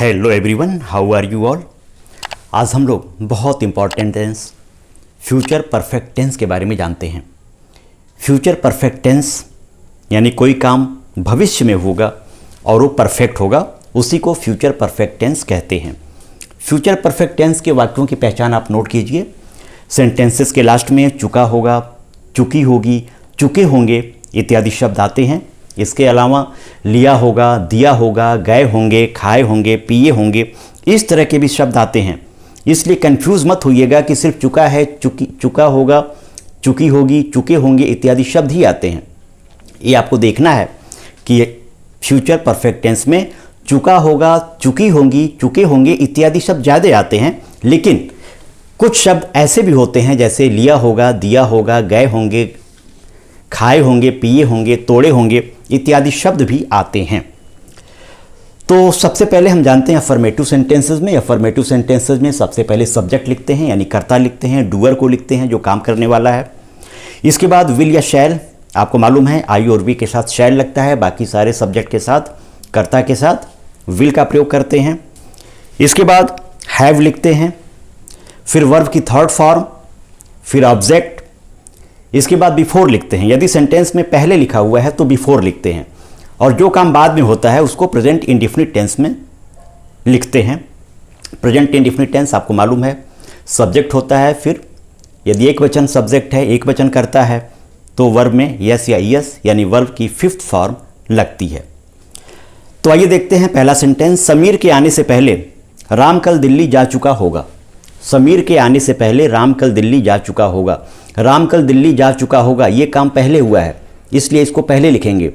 Hello everyone, how are you all. आज हम लोग बहुत important tense future perfect tense के बारे में जानते हैं। फ्यूचर परफेक्ट टेंस यानी कोई काम भविष्य में होगा और वो परफेक्ट होगा, उसी को फ्यूचर परफेक्ट टेंस कहते हैं। फ्यूचर परफेक्ट टेंस के वाक्यों की पहचान आप नोट कीजिए। सेंटेंसेस के लास्ट में चुका होगा, चुकी होगी, चुके होंगे इत्यादि शब्द आते हैं। इसके अलावा लिया होगा, दिया होगा, गए होंगे, खाए होंगे, पिए होंगे, इस तरह के भी शब्द आते हैं। इसलिए कंफ्यूज मत होइएगा कि सिर्फ चुका है, चुका होगा, चुकी होगी, चुके होंगे इत्यादि शब्द ही आते हैं। ये आपको देखना है कि फ्यूचर परफेक्ट टेंस में चुका होगा, चुकी होंगी, चुके होंगे इत्यादि शब्द ज़्यादा आते हैं, लेकिन कुछ शब्द ऐसे भी होते हैं जैसे लिया होगा, दिया होगा, गए होंगे, खाए होंगे, पिए होंगे, तोड़े होंगे इत्यादि शब्द भी आते हैं। तो सबसे पहले हम जानते हैं अफर्मेटिव सेंटेंसेस में। अफर्मेटिव सेंटेंसेस में सबसे पहले सब्जेक्ट लिखते हैं, यानी कर्ता लिखते हैं, डूअर को लिखते हैं जो काम करने वाला है। इसके बाद विल या शैल, आपको मालूम है आई और वी के साथ शैल लगता है, बाकी सारे सब्जेक्ट के साथ, कर्ता के साथ विल का प्रयोग करते हैं। इसके बाद हैव लिखते हैं, फिर वर्ब की थर्ड फॉर्म, फिर ऑब्जेक्ट, इसके बाद बिफोर लिखते हैं। यदि सेंटेंस में पहले लिखा हुआ है तो बिफोर लिखते हैं, और जो काम बाद में होता है उसको प्रेजेंट इंडेफिनिट टेंस में लिखते हैं। प्रेजेंट इंडेफिनिट टेंस आपको मालूम है सब्जेक्ट होता है, फिर यदि एक वचन सब्जेक्ट है, एक वचन करता है, तो वर्ब में यस या यस यानी वर्ब की फिफ्थ फॉर्म लगती है। तो आइए देखते हैं पहला सेंटेंस। समीर के आने से पहले राम कल दिल्ली जा चुका होगा। समीर के आने से पहले राम कल दिल्ली जा चुका होगा। राम कल दिल्ली जा चुका होगा, ये काम पहले हुआ है इसलिए इसको पहले लिखेंगे।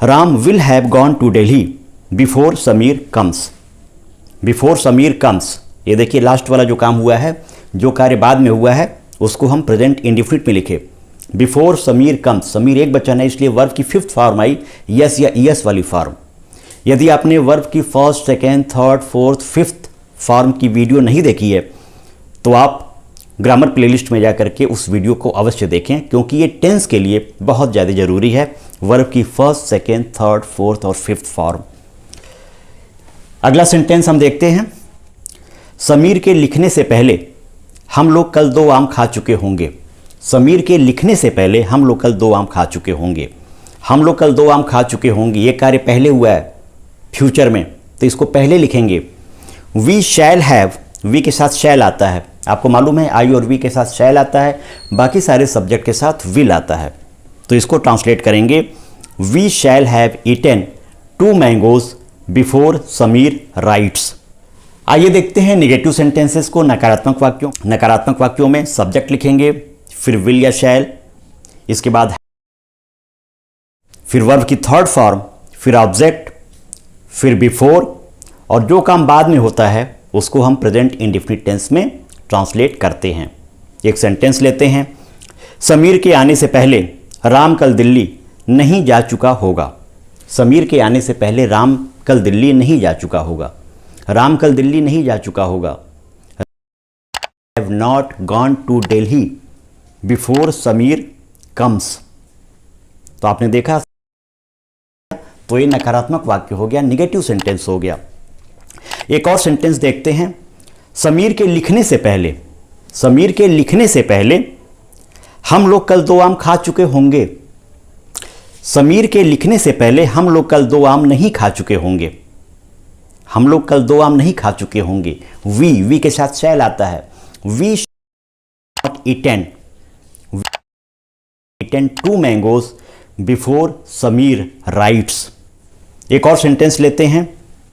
Ram will have gone to Delhi before Sameer comes. Before Sameer comes, ये देखिए लास्ट वाला जो काम हुआ है, जो कार्य बाद में हुआ है, उसको हम प्रेजेंट इंडेफिनिट में लिखे। बिफोर समीर कम्स, समीर एक वचन है इसलिए वर्ब की फिफ्थ फॉर्म आई यस या यस वाली फॉर्म। यदि आपने वर्ब की first, second, third, fourth, fifth form की वीडियो नहीं देखी है तो आप ग्रामर प्लेलिस्ट में जाकर के उस वीडियो को अवश्य देखें, क्योंकि ये टेंस के लिए बहुत ज़्यादा ज़रूरी है, वर्ब की फर्स्ट, सेकेंड, थर्ड, फोर्थ और फिफ्थ फॉर्म। अगला सेंटेंस हम देखते हैं। समीर के लिखने से पहले हम लोग कल 2 आम खा चुके होंगे। समीर के लिखने से पहले हम लोग कल 2 आम खा चुके होंगे। हम लोग कल 2 आम खा चुके होंगे, ये कार्य पहले हुआ है फ्यूचर में, तो इसको पहले लिखेंगे। वी शैल हैव, वी के साथ शैल आता है, आपको मालूम है आई और वी के साथ शैल आता है, बाकी सारे सब्जेक्ट के साथ विल आता है, तो इसको ट्रांसलेट करेंगे we shall have eaten 2 mangoes before Sameer writes. आइए देखते हैं निगेटिव सेंटेंसेस को, नकारात्मक वाक्यों। नकारात्मक वाक्यों में सब्जेक्ट लिखेंगे, फिर विल या शैल, इसके बाद फिर वर्ब की थर्ड फॉर्म, फिर ऑब्जेक्ट, फिर बिफोर, और जो काम बाद में होता है उसको हम प्रेजेंट इंडेफिनिट टेंस में ट्रांसलेट करते हैं। एक सेंटेंस लेते हैं। समीर के आने से पहले राम कल दिल्ली नहीं जा चुका होगा। समीर के आने से पहले राम कल दिल्ली नहीं जा चुका होगा। राम कल दिल्ली नहीं जा चुका होगा। Have not gone to Delhi before Sameer comes. तो आपने देखा, तो ये नकारात्मक वाक्य हो गया, निगेटिव सेंटेंस हो गया। एक और सेंटेंस देखते हैं। समीर के लिखने से पहले, समीर के लिखने से पहले हम लोग कल 2 आम खा चुके होंगे। समीर के लिखने से पहले हम लोग कल 2 आम नहीं खा चुके होंगे। हम लोग कल 2 आम नहीं खा चुके होंगे। वी के साथ शैल आता है। We not eaten 2 mangoes before Sameer writes. एक और सेंटेंस लेते हैं।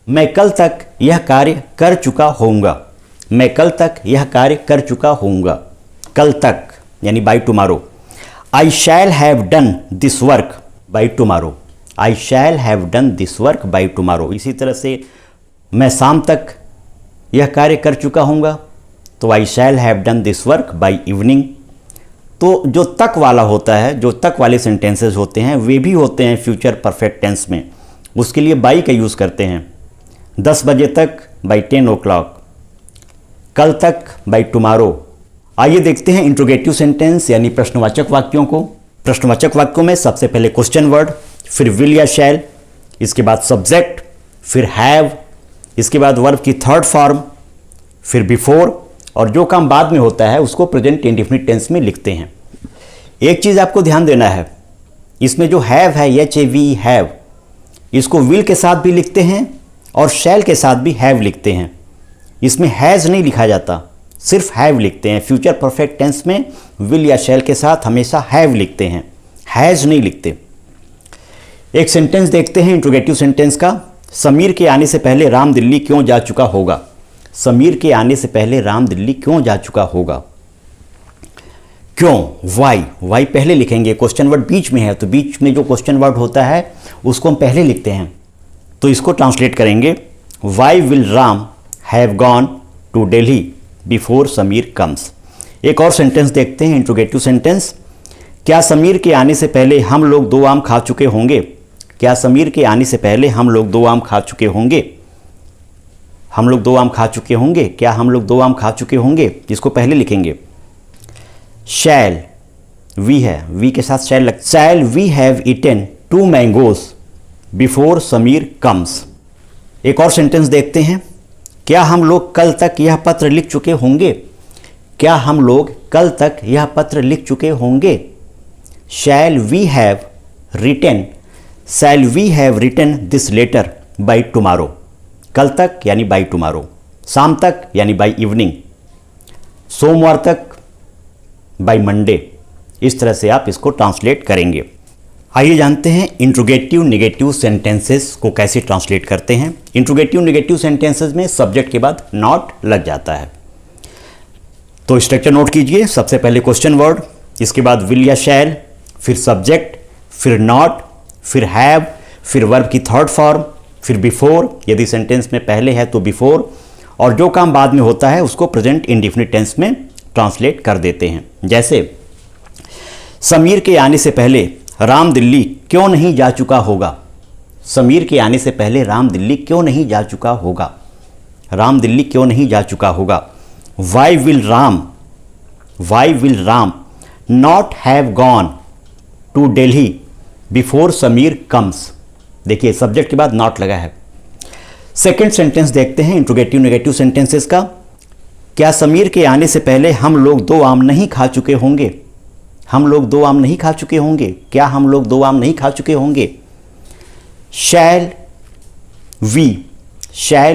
मैं कल तक यह कार्य कर चुका होऊंगा। मैं कल तक यह कार्य कर चुका होऊंगा। कल तक यानी by tomorrow. I shall have done this work by tomorrow. I shall have done this work by tomorrow. इसी तरह से मैं शाम तक यह कार्य कर चुका होऊंगा, तो I shall have done this work by evening. तो जो तक वाला होता है, जो तक वाले सेंटेंसेस होते हैं, वे भी होते हैं फ्यूचर परफेक्ट टेंस में। उसके लिए बाई का यूज़ करते हैं। 10 बजे तक बाई 10 o'clock, कल तक बाई टुमारो। आइए देखते हैं इंट्रोगेटिव सेंटेंस यानी प्रश्नवाचक वाक्यों को। प्रश्नवाचक वाक्यों में सबसे पहले क्वेश्चन वर्ड, फिर विल या शैल, इसके बाद सब्जेक्ट, फिर हैव, इसके बाद वर्ब की थर्ड फॉर्म, फिर बिफोर, और जो काम बाद में होता है उसको प्रेजेंट इंडेफिनिट टेंस में लिखते हैं। एक चीज़ आपको ध्यान देना है, इसमें जो हैव है, HAV हैव, इसको विल के साथ भी लिखते हैं और शैल के साथ भी हैव लिखते हैं। इसमें हैज़ नहीं लिखा जाता, सिर्फ हैव लिखते हैं। फ्यूचर परफेक्ट टेंस में विल या शैल के साथ हमेशा हैव लिखते हैं, हैज़ नहीं लिखते। एक सेंटेंस देखते हैं इंट्रोगेटिव सेंटेंस का। समीर के आने से पहले राम दिल्ली क्यों जा चुका होगा? समीर के आने से पहले राम दिल्ली क्यों जा चुका होगा? क्यों, वाई पहले लिखेंगे। क्वेश्चन वर्ड बीच में है तो बीच में जो क्वेश्चन वर्ड होता है उसको हम पहले लिखते हैं, तो इसको ट्रांसलेट करेंगे, why will Ram have gone to Delhi before Sameer comes. एक और सेंटेंस देखते हैं, इंट्रोगेटिव सेंटेंस। क्या समीर के आने से पहले हम लोग 2 आम खा चुके होंगे? क्या समीर के आने से पहले हम लोग 2 आम खा चुके होंगे? हम लोग 2 आम खा चुके होंगे, क्या हम लोग 2 आम खा चुके होंगे, इसको पहले लिखेंगे। शैल, वी है, वी के साथ शैल लग, shall we have eaten 2 mangoes before Sameer comes. एक और सेंटेंस देखते हैं, क्या हम लोग कल तक यह पत्र लिख चुके होंगे? क्या हम लोग कल तक यह पत्र लिख चुके होंगे? Shall we have written, shall we have written this letter by tomorrow. कल तक यानी बाई टुमारो, शाम तक यानी बाई इवनिंग, सोमवार तक बाई मंडे। इस तरह से आप इसको ट्रांसलेट करेंगे। आइए जानते हैं इंट्रोगेटिव नेगेटिव सेंटेंसेस को कैसे ट्रांसलेट करते हैं। इंट्रोगेटिव नेगेटिव सेंटेंसेस में सब्जेक्ट के बाद नॉट लग जाता है, तो स्ट्रक्चर नोट कीजिए। सबसे पहले क्वेश्चन वर्ड, इसके बाद विल या शैल, फिर सब्जेक्ट, फिर नॉट, फिर हैव, फिर वर्ब की थर्ड फॉर्म, फिर बिफोर, यदि सेंटेंस में पहले है तो बिफोर, और जो काम बाद में होता है उसको प्रेजेंट इंडेफिनिट टेंस में ट्रांसलेट कर देते हैं। जैसे समीर के आने से पहले राम दिल्ली क्यों नहीं जा चुका होगा? समीर के आने से पहले राम दिल्ली क्यों नहीं जा चुका होगा? राम दिल्ली क्यों नहीं जा चुका होगा? Why will Ram not have gone to Delhi before Sameer comes. देखिए सब्जेक्ट के बाद नॉट लगा है। सेकेंड सेंटेंस देखते हैं इंट्रोगेटिव नेगेटिव सेंटेंसेस का। क्या समीर के आने से पहले हम लोग 2 आम नहीं खा चुके होंगे? हम लोग 2 आम नहीं खा चुके होंगे, क्या हम लोग 2 आम नहीं खा चुके होंगे? Shall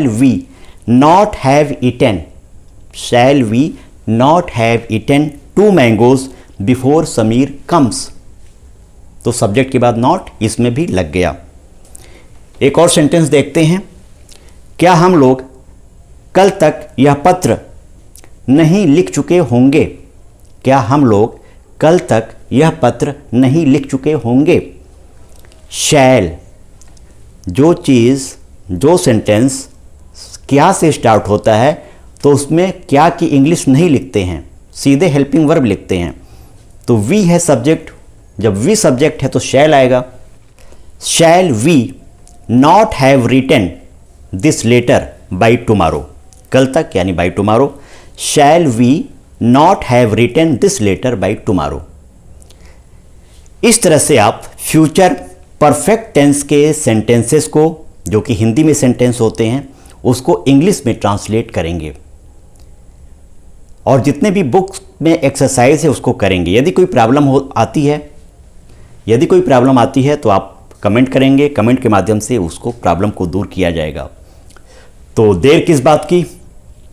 we not have eaten, shall we not have eaten 2 mangoes before Sameer comes. तो सब्जेक्ट के बाद नॉट इसमें भी लग गया। एक और सेंटेंस देखते हैं, क्या हम लोग कल तक यह पत्र नहीं लिख चुके होंगे? क्या हम लोग कल तक यह पत्र नहीं लिख चुके होंगे? शैल, जो चीज़ जो सेंटेंस क्या से स्टार्ट होता है तो उसमें क्या की इंग्लिश नहीं लिखते हैं, सीधे हेल्पिंग वर्ब लिखते हैं। तो वी है सब्जेक्ट, जब वी सब्जेक्ट है तो शैल आएगा। Shall we not have written this letter by tomorrow, कल तक यानी by tomorrow. Shall we not have written this letter by tomorrow. इस तरह से आप फ्यूचर परफेक्ट टेंस के सेंटेंसेस को, जो कि हिंदी में सेंटेंस होते हैं, उसको इंग्लिश में ट्रांसलेट करेंगे और जितने भी बुक्स में एक्सरसाइज है उसको करेंगे। यदि कोई प्रॉब्लम आती है तो आप कमेंट करेंगे, कमेंट के माध्यम से उसको प्रॉब्लम को दूर किया जाएगा। तो देर किस बात की,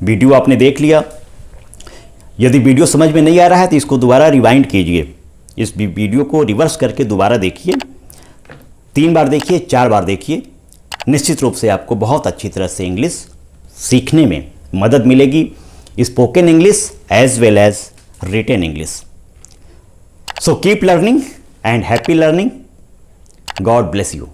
वीडियो आपने देख लिया। यदि वीडियो समझ में नहीं आ रहा है तो इसको दोबारा रिवाइंड कीजिए, इस वीडियो को रिवर्स करके दोबारा देखिए, 3 बार देखिए, 4 बार देखिए। निश्चित रूप से आपको बहुत अच्छी तरह से इंग्लिश सीखने में मदद मिलेगी, spoken English as well as written English. So keep learning and happy learning. God bless you.